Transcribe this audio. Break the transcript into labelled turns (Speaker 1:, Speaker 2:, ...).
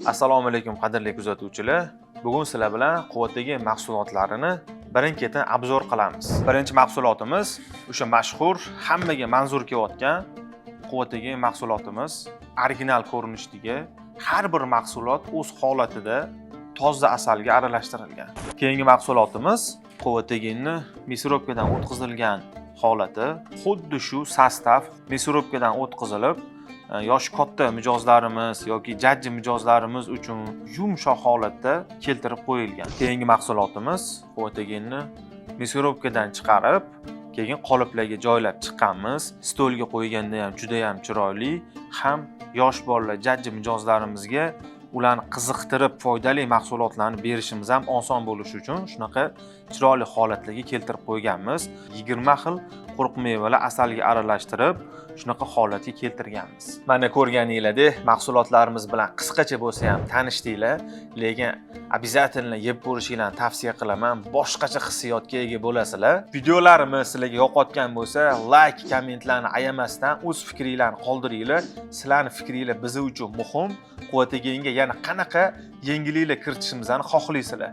Speaker 1: Assalomu alaykum qadrli kuzatuvchilar. Bugun sizlar bilan quvvatdagi mahsulotlarini birin-ketin obzor qilamiz. Birinchi mahsulotimiz o'sha mashhur, hammaga manzur kelayotgan quvvatdagi mahsulotimiz. Original ko'rinishdagi har bir mahsulot o'z holatida toza asalga aralashtirilgan. Keyingi mahsulotimiz quvvatdagining miksirovkadan o'tkazilgan holati. Xuddi shu sostav miksirovkadan o'tkazilib yosh katta mijozlarimiz yoki jajji mijozlarimiz uchun yumshoq holatda keltirib qo'yilgan. Keyingi mahsulotimiz quvvatdagining miksirovkadan chiqarib, keyin qoliplarga joylab chiqqanmiz. Stolga qo'yganda ham juda ham chiroyli, ham yosh bolalar, jajji mijozlarimizga ularni qiziqtirib foydali mahsulotlarni berishimiz ham oson bo'lishi uchun shunaqa chiroyli holatlarga keltirib qo'yganmiz. 20 xil quruq mevalar asalga aralashtirib shunaqa holatga keltirganmiz. Mana ko'rganinglardek mahsulotlarimiz bilan qisqacha bo'lsa ham tanishdinglar, lekin обязательно yeb ko'rishinglarni tavsiya qilaman. Boshqacha hissiyotga ega bo'lasizlar. Videolarimiz sizlarga yoqayotgan bo'lsa, like, kommentlarni ayamasdan o'z fikringlarni qoldiringlar. Sizlarning fikringlar biz uchun muhim. Quvvatdagiga yana qanaqa yangiliklar kiritishimizni xohlaysizlar?